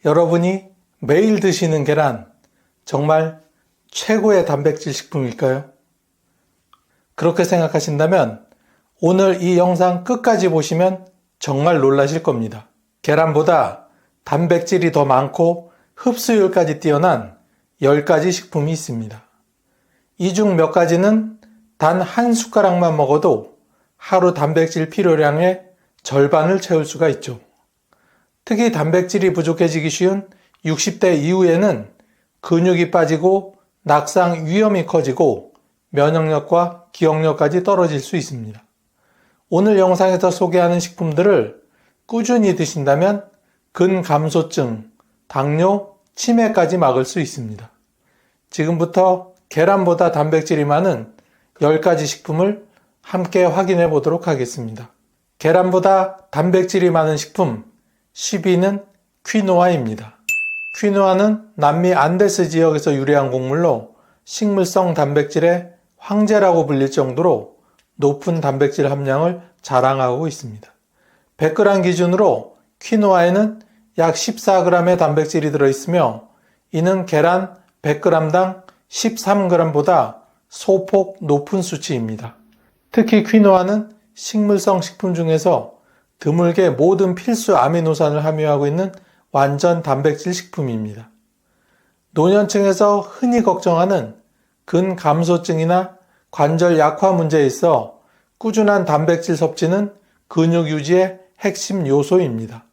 여러분이 매일 드시는 계란, 정말 최고의 단백질 식품일까요? 그렇게 생각하신다면 오늘 이 영상 끝까지 보시면 정말 놀라실 겁니다. 계란보다 단백질이 더 많고 흡수율까지 뛰어난 10가지 식품이 있습니다. 이 중 몇 가지는 단 한 숟가락만 먹어도 하루 단백질 필요량의 절반을 채울 수가 있죠. 특히 단백질이 부족해지기 쉬운 60대 이후에는 근육이 빠지고 낙상 위험이 커지고 면역력과 기억력까지 떨어질 수 있습니다. 오늘 영상에서 소개하는 식품들을 꾸준히 드신다면 근감소증, 당뇨, 치매까지 막을 수 있습니다. 지금부터 계란보다 단백질이 많은 10가지 식품을 함께 확인해 보도록 하겠습니다. 계란보다 단백질이 많은 식품 10위는 퀴노아입니다. 퀴노아는 남미 안데스 지역에서 유래한 곡물로 식물성 단백질의 황제라고 불릴 정도로 높은 단백질 함량을 자랑하고 있습니다. 100g 기준으로 퀴노아에는 약 14g의 단백질이 들어있으며 이는 계란 100g당 13g보다 소폭 높은 수치입니다. 특히 퀴노아는 식물성 식품 중에서 드물게 모든 필수 아미노산을 함유하고 있는 완전 단백질 식품입니다. 노년층에서 흔히 걱정하는 근감소증이나 관절 약화 문제에 있어 꾸준한 단백질 섭취는 근육 유지의 핵심 요소입니다.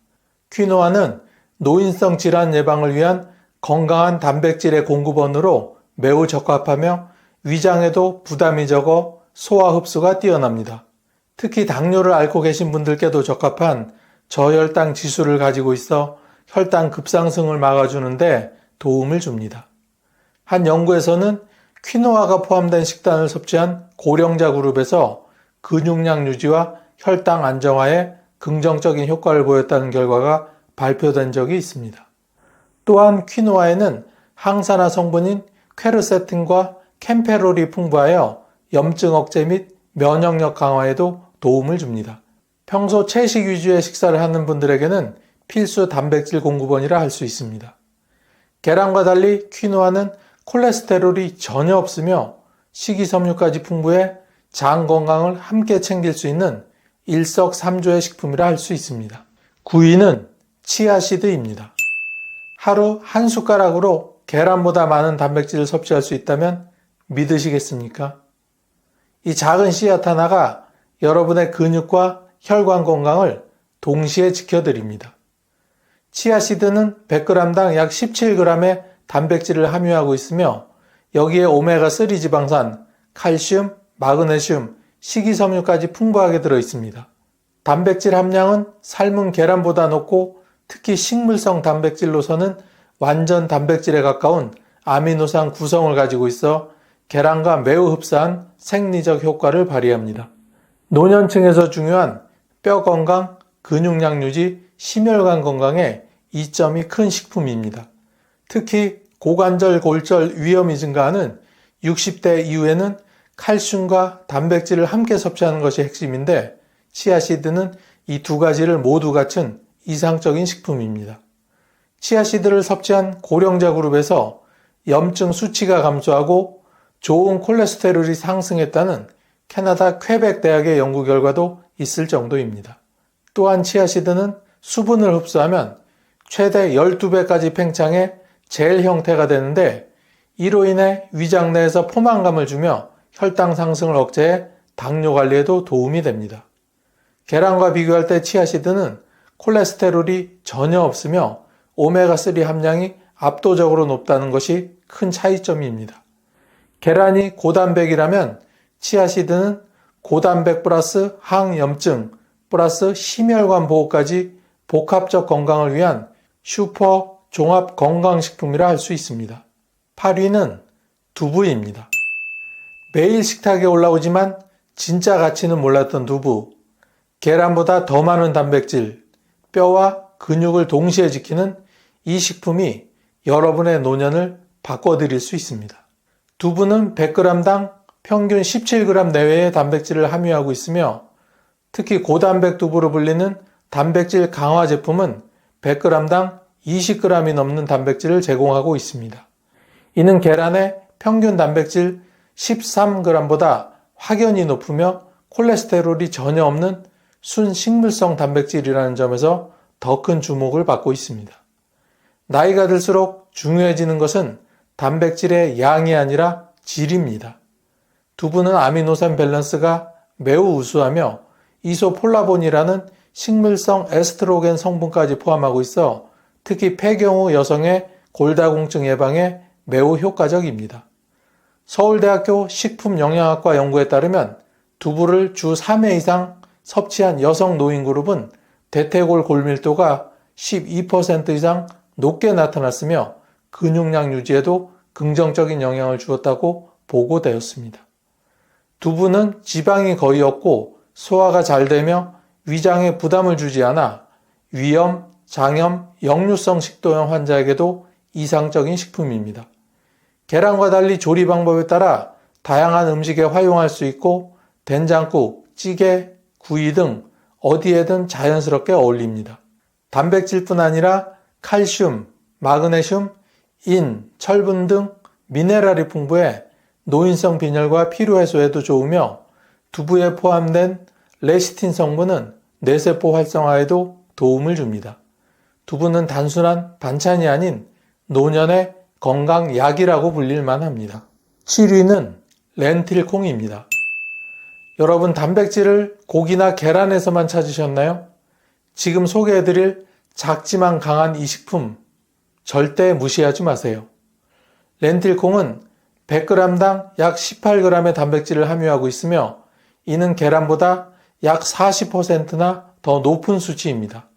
퀴노아는 노인성 질환 예방을 위한 건강한 단백질의 공급원으로 매우 적합하며 위장에도 부담이 적어 소화 흡수가 뛰어납니다. 특히 당뇨를 앓고 계신 분들께도 적합한 저혈당 지수를 가지고 있어 혈당 급상승을 막아주는데 도움을 줍니다. 한 연구에서는 퀴노아가 포함된 식단을 섭취한 고령자 그룹에서 근육량 유지와 혈당 안정화에 긍정적인 효과를 보였다는 결과가 발표된 적이 있습니다. 또한 퀴노아에는 항산화 성분인 퀘르세틴과 캠페롤이 풍부하여 염증 억제 및 면역력 강화에도 도움을 줍니다. 평소 채식 위주의 식사를 하는 분들에게는 필수 단백질 공급원이라 할 수 있습니다. 계란과 달리 퀴노아는 콜레스테롤이 전혀 없으며 식이섬유까지 풍부해 장 건강을 함께 챙길 수 있는 일석삼조의 식품이라 할 수 있습니다. 9위는 치아씨드입니다. 하루 한 숟가락으로 계란보다 많은 단백질을 섭취할 수 있다면 믿으시겠습니까? 이 작은 씨앗 하나가 여러분의 근육과 혈관 건강을 동시에 지켜드립니다. 치아씨드는 100g당 약 17g의 단백질을 함유하고 있으며 여기에 오메가3 지방산, 칼슘, 마그네슘, 식이섬유까지 풍부하게 들어있습니다. 단백질 함량은 삶은 계란보다 높고 특히 식물성 단백질로서는 완전 단백질에 가까운 아미노산 구성을 가지고 있어 계란과 매우 흡사한 생리적 효과를 발휘합니다. 노년층에서 중요한 뼈 건강, 근육량 유지, 심혈관 건강에 이점이 큰 식품입니다. 특히 고관절, 골절 위험이 증가하는 60대 이후에는 칼슘과 단백질을 함께 섭취하는 것이 핵심인데 치아씨드는 이 두 가지를 모두 갖춘 이상적인 식품입니다. 치아씨드를 섭취한 고령자 그룹에서 염증 수치가 감소하고 좋은 콜레스테롤이 상승했다는 캐나다 퀘벡 대학의 연구 결과도 있을 정도입니다. 또한 치아씨드는 수분을 흡수하면 최대 12배까지 팽창해 젤 형태가 되는데 이로 인해 위장 내에서 포만감을 주며 혈당 상승을 억제해 당뇨 관리에도 도움이 됩니다. 계란과 비교할 때 치아씨드는 콜레스테롤이 전혀 없으며 오메가3 함량이 압도적으로 높다는 것이 큰 차이점입니다. 계란이 고단백이라면 치아씨드는 고단백 플러스 항염증 플러스 심혈관 보호까지 복합적 건강을 위한 슈퍼 종합 건강식품이라 할 수 있습니다. 8위는 두부입니다. 매일 식탁에 올라오지만 진짜 가치는 몰랐던 두부. 계란보다 더 많은 단백질, 뼈와 근육을 동시에 지키는 이 식품이 여러분의 노년을 바꿔드릴 수 있습니다. 두부는 100g당 평균 17g 내외의 단백질을 함유하고 있으며 특히 고단백 두부로 불리는 단백질 강화 제품은 100g당 20g이 넘는 단백질을 제공하고 있습니다. 이는 계란의 평균 단백질 13g보다 확연히 높으며 콜레스테롤이 전혀 없는 순식물성 단백질이라는 점에서 더 큰 주목을 받고 있습니다. 나이가 들수록 중요해지는 것은 단백질의 양이 아니라 질입니다. 두부는 아미노산 밸런스가 매우 우수하며 이소폴라본이라는 식물성 에스트로겐 성분까지 포함하고 있어 특히 폐경후 여성의 골다공증 예방에 매우 효과적입니다. 서울대학교 식품영양학과 연구에 따르면 두부를 주 3회 이상 섭취한 여성 노인 그룹은 대퇴골 골밀도가 12% 이상 높게 나타났으며 근육량 유지에도 긍정적인 영향을 주었다고 보고되었습니다. 두부는 지방이 거의 없고 소화가 잘 되며 위장에 부담을 주지 않아 위염, 장염, 역류성 식도염 환자에게도 이상적인 식품입니다. 계란과 달리 조리 방법에 따라 다양한 음식에 활용할 수 있고 된장국, 찌개, 구이 등 어디에든 자연스럽게 어울립니다. 단백질뿐 아니라 칼슘, 마그네슘, 인, 철분 등 미네랄이 풍부해 노인성 빈혈과 피로 해소에도 좋으며 두부에 포함된 레시틴 성분은 뇌세포 활성화에도 도움을 줍니다. 두부는 단순한 반찬이 아닌 노년의 건강약이라고 불릴만 합니다. 7위는 렌틸콩입니다. 여러분 단백질을 고기나 계란에서만 찾으셨나요? 지금 소개해드릴 작지만 강한 이 식품 절대 무시하지 마세요. 렌틸콩은 100g당 약 18g의 단백질을 함유하고 있으며 이는 계란보다 약 40%나 더 높은 수치입니다.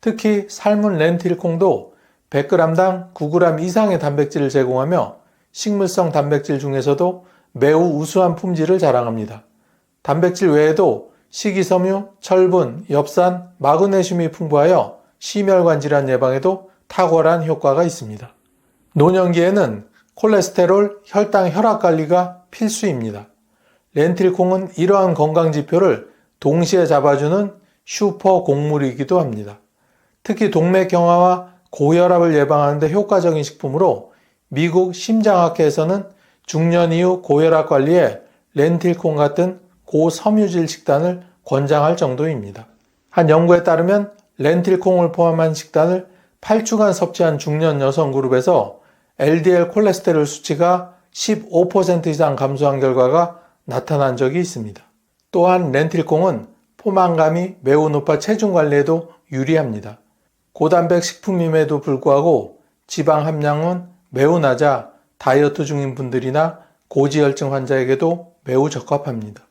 특히 삶은 렌틸콩도 100g당 9g 이상의 단백질을 제공하며 식물성 단백질 중에서도 매우 우수한 품질을 자랑합니다. 단백질 외에도 식이섬유, 철분, 엽산, 마그네슘이 풍부하여 심혈관 질환 예방에도 탁월한 효과가 있습니다. 노년기에는 콜레스테롤, 혈당, 혈압 관리가 필수입니다. 렌틸콩은 이러한 건강 지표를 동시에 잡아주는 슈퍼 곡물이기도 합니다. 특히 동맥경화와 고혈압을 예방하는 데 효과적인 식품으로 미국 심장학회에서는 중년 이후 고혈압 관리에 렌틸콩 같은 고섬유질 식단을 권장할 정도입니다. 한 연구에 따르면 렌틸콩을 포함한 식단을 8주간 섭취한 중년 여성 그룹에서 LDL 콜레스테롤 수치가 15% 이상 감소한 결과가 나타난 적이 있습니다. 또한 렌틸콩은 포만감이 매우 높아 체중 관리에도 유리합니다. 고단백 식품임에도 불구하고 지방 함량은 매우 낮아 다이어트 중인 분들이나 고지혈증 환자에게도 매우 적합합니다.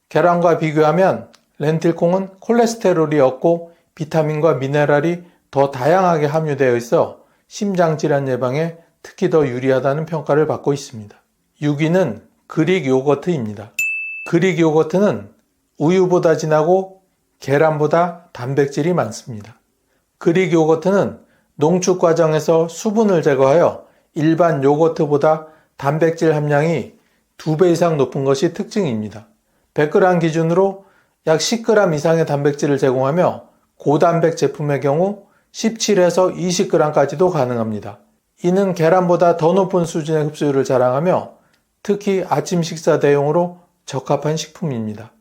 계란과 비교하면 렌틸콩은 콜레스테롤이 없고 비타민과 미네랄이 더 다양하게 함유되어 있어 심장질환 예방에 특히 더 유리하다는 평가를 받고 있습니다. 6위는 그릭 요거트입니다. 그릭 요거트는 우유보다 진하고 계란보다 단백질이 많습니다. 그릭 요거트는 농축 과정에서 수분을 제거하여 일반 요거트보다 단백질 함량이 2배 이상 높은 것이 특징입니다. 100g 기준으로 약 10g 이상의 단백질을 제공하며 고단백 제품의 경우 17에서 20g까지도 가능합니다. 이는 계란보다 더 높은 수준의 흡수율을 자랑하며 특히 아침 식사 대용으로 적합한 식품입니다.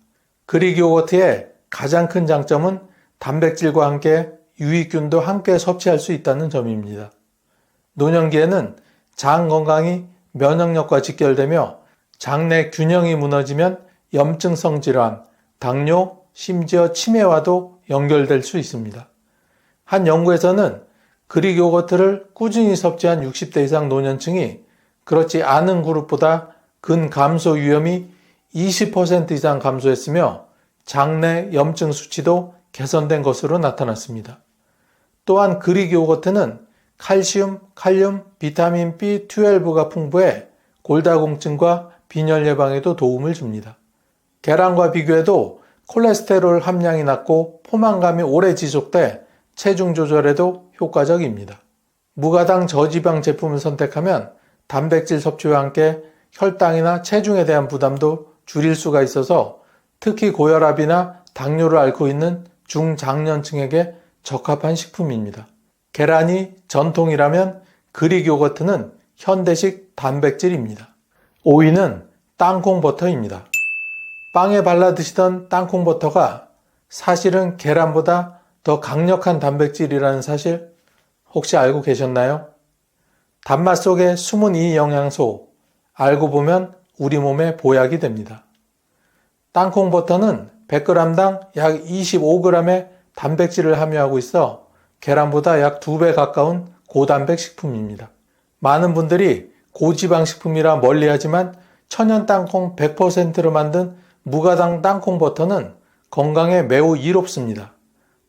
그릭 요거트의 가장 큰 장점은 단백질과 함께 유익균도 함께 섭취할 수 있다는 점입니다. 노년기에는 장 건강이 면역력과 직결되며 장내 균형이 무너지면 염증성 질환, 당뇨, 심지어 치매와도 연결될 수 있습니다. 한 연구에서는 그릭 요거트를 꾸준히 섭취한 60대 이상 노년층이 그렇지 않은 그룹보다 근감소 위험이 20% 이상 감소했으며 장내 염증 수치도 개선된 것으로 나타났습니다. 또한 그릭 요거트는 칼슘, 칼륨, 비타민 B12가 풍부해 골다공증과 빈혈 예방에도 도움을 줍니다. 계란과 비교해도 콜레스테롤 함량이 낮고 포만감이 오래 지속돼 체중 조절에도 효과적입니다. 무가당 저지방 제품을 선택하면 단백질 섭취와 함께 혈당이나 체중에 대한 부담도 줄일 수가 있어서 특히 고혈압이나 당뇨를 앓고 있는 중장년층에게 적합한 식품입니다. 계란이 전통이라면 그릭 요거트는 현대식 단백질입니다. 5위는 땅콩버터입니다. 빵에 발라 드시던 땅콩버터가 사실은 계란보다 더 강력한 단백질이라는 사실 혹시 알고 계셨나요? 단맛 속에 숨은 이 영양소, 알고 보면 우리 몸에 보약이 됩니다. 땅콩버터는 100g당 약 25g의 단백질을 함유하고 있어 계란보다 약 2배 가까운 고단백 식품입니다. 많은 분들이 고지방 식품이라 멀리하지만 천연 땅콩 100%로 만든 무가당 땅콩버터는 건강에 매우 이롭습니다.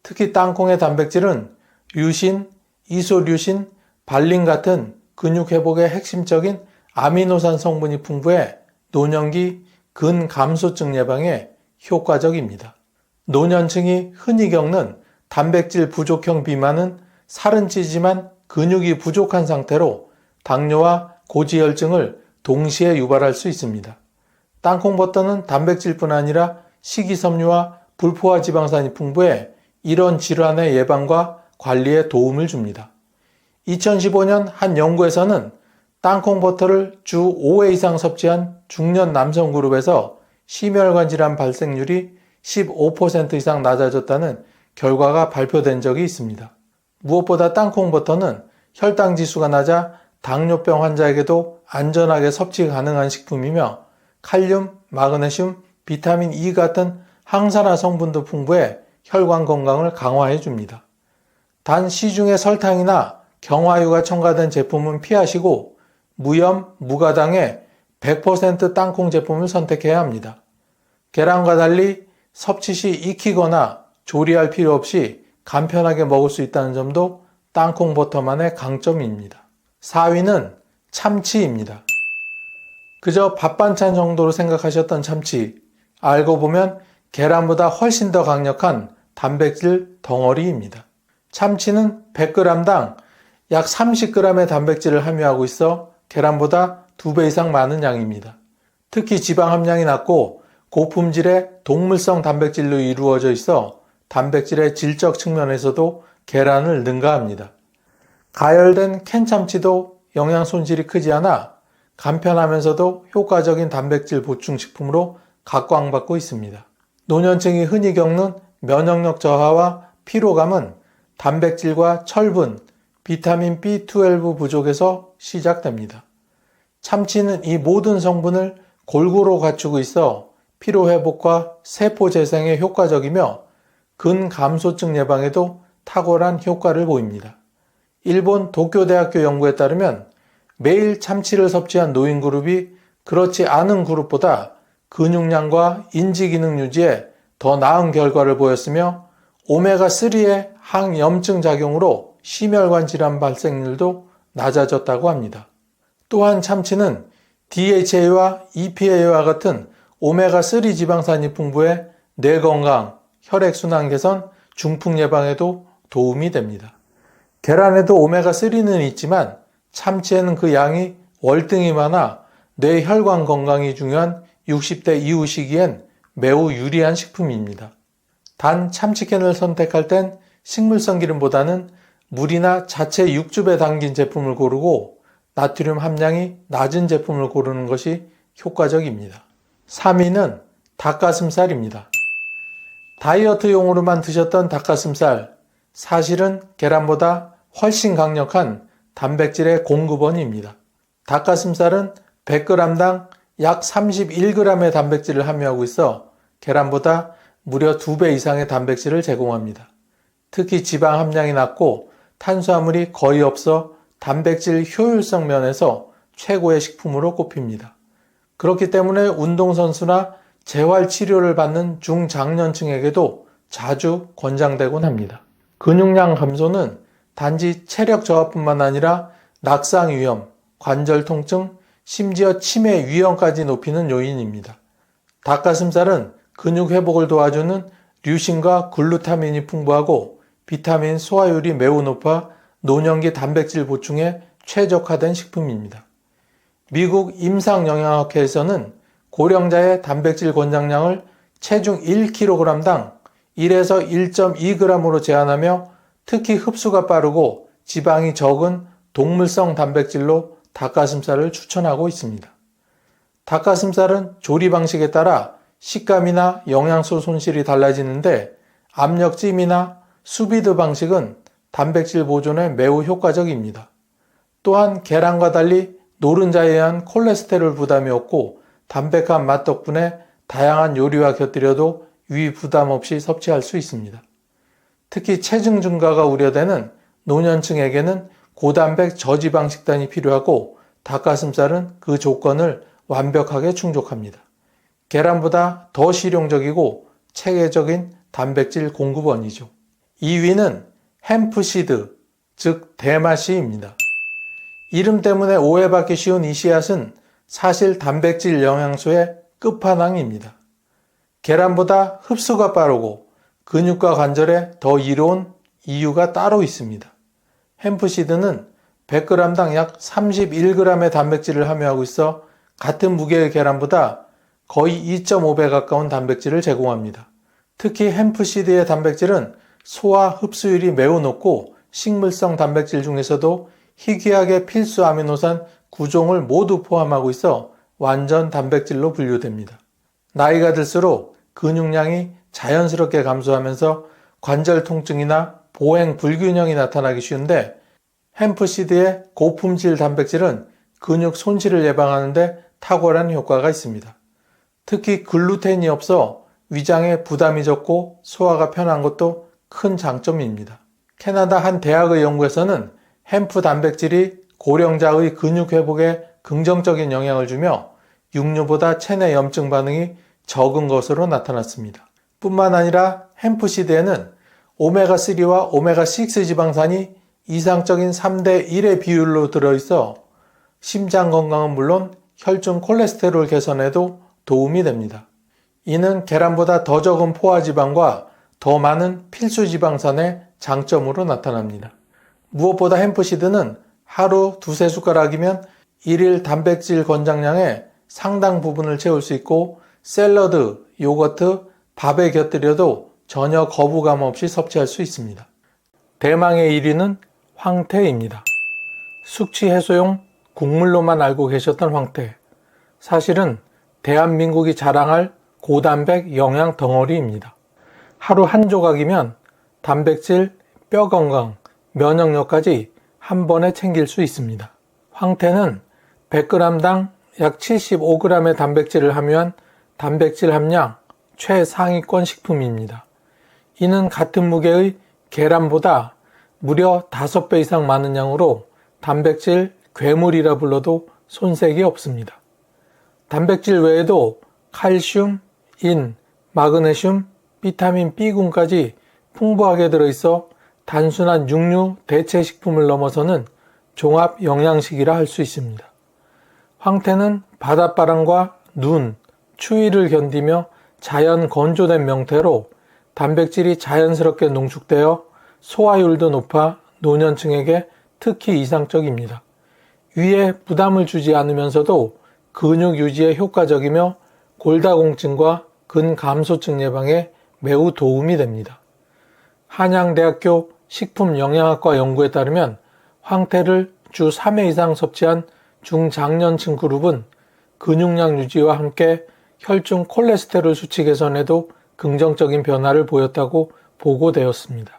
특히 땅콩의 단백질은 류신, 이소류신, 발린 같은 근육 회복의 핵심적인 아미노산 성분이 풍부해 노년기 근감소증 예방에 효과적입니다. 노년층이 흔히 겪는 단백질 부족형 비만은 살은 찌지만 근육이 부족한 상태로 당뇨와 고지혈증을 동시에 유발할 수 있습니다. 땅콩버터는 단백질뿐 아니라 식이섬유와 불포화 지방산이 풍부해 이런 질환의 예방과 관리에 도움을 줍니다. 2015년 한 연구에서는 땅콩버터를 주 5회 이상 섭취한 중년 남성 그룹에서 심혈관 질환 발생률이 15% 이상 낮아졌다는 결과가 발표된 적이 있습니다. 무엇보다 땅콩버터는 혈당 지수가 낮아 당뇨병 환자에게도 안전하게 섭취 가능한 식품이며 칼륨, 마그네슘, 비타민 E 같은 항산화 성분도 풍부해 혈관 건강을 강화해 줍니다. 단 시중에 설탕이나 경화유가 첨가된 제품은 피하시고 무염, 무가당의 100% 땅콩 제품을 선택해야 합니다. 계란과 달리 섭취 시 익히거나 조리할 필요 없이 간편하게 먹을 수 있다는 점도 땅콩버터만의 강점입니다. 4위는 참치입니다. 그저 밥 반찬 정도로 생각하셨던 참치, 알고 보면 계란보다 훨씬 더 강력한 단백질 덩어리입니다. 참치는 100g당 약 30g의 단백질을 함유하고 있어 계란보다 2배 이상 많은 양입니다. 특히 지방 함량이 낮고 고품질의 동물성 단백질로 이루어져 있어 단백질의 질적 측면에서도 계란을 능가합니다. 가열된 캔 참치도 영양 손실이 크지 않아 간편하면서도 효과적인 단백질 보충 식품으로 각광받고 있습니다. 노년층이 흔히 겪는 면역력 저하와 피로감은 단백질과 철분, 비타민 B12 부족에서 시작됩니다. 참치는 이 모든 성분을 골고루 갖추고 있어 피로회복과 세포 재생에 효과적이며 근감소증 예방에도 탁월한 효과를 보입니다. 일본 도쿄대학교 연구에 따르면 매일 참치를 섭취한 노인 그룹이 그렇지 않은 그룹보다 근육량과 인지기능 유지에 더 나은 결과를 보였으며 오메가3의 항염증 작용으로 심혈관 질환 발생률도 낮아졌다고 합니다. 또한 참치는 DHA와 EPA와 같은 오메가3 지방산이 풍부해 뇌 건강, 혈액순환 개선, 중풍 예방에도 도움이 됩니다. 계란에도 오메가3는 있지만 참치에는 그 양이 월등히 많아 뇌 혈관 건강이 중요한 60대 이후 시기엔 매우 유리한 식품입니다. 단 참치캔을 선택할 땐 식물성 기름보다는 물이나 자체 육즙에 담긴 제품을 고르고 나트륨 함량이 낮은 제품을 고르는 것이 효과적입니다. 3위는 닭가슴살입니다. 다이어트용으로만 드셨던 닭가슴살, 사실은 계란보다 훨씬 강력한 단백질의 공급원입니다. 닭가슴살은 100g당 약 31g의 단백질을 함유하고 있어 계란보다 무려 2배 이상의 단백질을 제공합니다. 특히 지방 함량이 낮고 탄수화물이 거의 없어 단백질 효율성 면에서 최고의 식품으로 꼽힙니다. 그렇기 때문에 운동선수나 재활치료를 받는 중장년층에게도 자주 권장되곤 합니다. 근육량 감소는 단지 체력 저하뿐만 아니라 낙상 위험, 관절 통증, 심지어 치매 위험까지 높이는 요인입니다. 닭가슴살은 근육 회복을 도와주는 류신과 글루타민이 풍부하고 비타민 소화율이 매우 높아 노년기 단백질 보충에 최적화된 식품입니다. 미국 임상영양학회에서는 고령자의 단백질 권장량을 체중 1kg당 1에서 1.2g으로 제한하며 특히 흡수가 빠르고 지방이 적은 동물성 단백질로 닭가슴살을 추천하고 있습니다. 닭가슴살은 조리 방식에 따라 식감이나 영양소 손실이 달라지는데 압력찜이나 수비드 방식은 단백질 보존에 매우 효과적입니다. 또한 계란과 달리 노른자에 의한 콜레스테롤 부담이 없고 담백한 맛 덕분에 다양한 요리와 곁들여도 위 부담 없이 섭취할 수 있습니다. 특히 체중 증가가 우려되는 노년층에게는 고단백 저지방 식단이 필요하고 닭가슴살은 그 조건을 완벽하게 충족합니다. 계란보다 더 실용적이고 체계적인 단백질 공급원이죠. 2위는 햄프시드, 즉 대마씨입니다. 이름 때문에 오해받기 쉬운 이 씨앗은 사실 단백질 영양소의 끝판왕입니다. 계란보다 흡수가 빠르고 근육과 관절에 더 이로운 이유가 따로 있습니다. 햄프시드는 100g당 약 31g의 단백질을 함유하고 있어 같은 무게의 계란보다 거의 2.5배 가까운 단백질을 제공합니다. 특히 햄프시드의 단백질은 소화 흡수율이 매우 높고 식물성 단백질 중에서도 희귀하게 필수 아미노산 9종을 모두 포함하고 있어 완전 단백질로 분류됩니다. 나이가 들수록 근육량이 자연스럽게 감소하면서 관절 통증이나 보행 불균형이 나타나기 쉬운데 햄프시드의 고품질 단백질은 근육 손실을 예방하는 데 탁월한 효과가 있습니다. 특히 글루텐이 없어 위장에 부담이 적고 소화가 편한 것도 큰 장점입니다. 캐나다 한 대학의 연구에서는 햄프 단백질이 고령자의 근육 회복에 긍정적인 영향을 주며 육류보다 체내 염증 반응이 적은 것으로 나타났습니다. 뿐만 아니라 햄프시드에는 오메가3와 오메가6 지방산이 이상적인 3대 1의 비율로 들어있어 심장 건강은 물론 혈중 콜레스테롤 개선에도 도움이 됩니다. 이는 계란보다 더 적은 포화지방과 더 많은 필수 지방산의 장점으로 나타납니다. 무엇보다 햄프시드는 하루 두세 숟가락이면 1일 단백질 권장량의 상당 부분을 채울 수 있고 샐러드, 요거트, 밥에 곁들여도 전혀 거부감 없이 섭취할 수 있습니다. 대망의 1위는 황태입니다. 숙취 해소용 국물로만 알고 계셨던 황태. 사실은 대한민국이 자랑할 고단백 영양 덩어리입니다. 하루 한 조각이면 단백질, 뼈 건강, 면역력까지 한 번에 챙길 수 있습니다. 황태는 100g당 약 75g의 단백질을 함유한 단백질 함량 최상위권 식품입니다. 이는 같은 무게의 계란보다 무려 5배 이상 많은 양으로 단백질 괴물이라 불러도 손색이 없습니다. 단백질 외에도 칼슘, 인, 마그네슘, 비타민 B군까지 풍부하게 들어있어 단순한 육류 대체 식품을 넘어서는 종합 영양식이라 할 수 있습니다. 황태는 바닷바람과 눈, 추위를 견디며 자연 건조된 명태로 단백질이 자연스럽게 농축되어 소화율도 높아 노년층에게 특히 이상적입니다. 위에 부담을 주지 않으면서도 근육 유지에 효과적이며 골다공증과 근감소증 예방에 매우 도움이 됩니다. 한양대학교 식품영양학과 연구에 따르면 황태를 주 3회 이상 섭취한 중장년층 그룹은 근육량 유지와 함께 혈중 콜레스테롤 수치 개선에도 긍정적인 변화를 보였다고 보고되었습니다.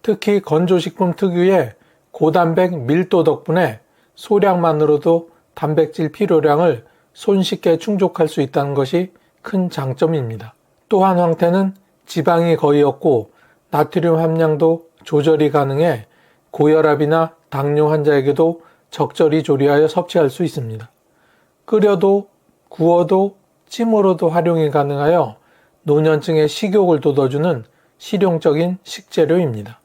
특히 건조식품 특유의 고단백 밀도 덕분에 소량만으로도 단백질 필요량을 손쉽게 충족할 수 있다는 것이 큰 장점입니다. 또한 황태는 지방이 거의 없고 나트륨 함량도 조절이 가능해 고혈압이나 당뇨 환자에게도 적절히 조리하여 섭취할 수 있습니다. 끓여도 구워도 찜으로도 활용이 가능하여 노년층의 식욕을 돋워주는 실용적인 식재료입니다.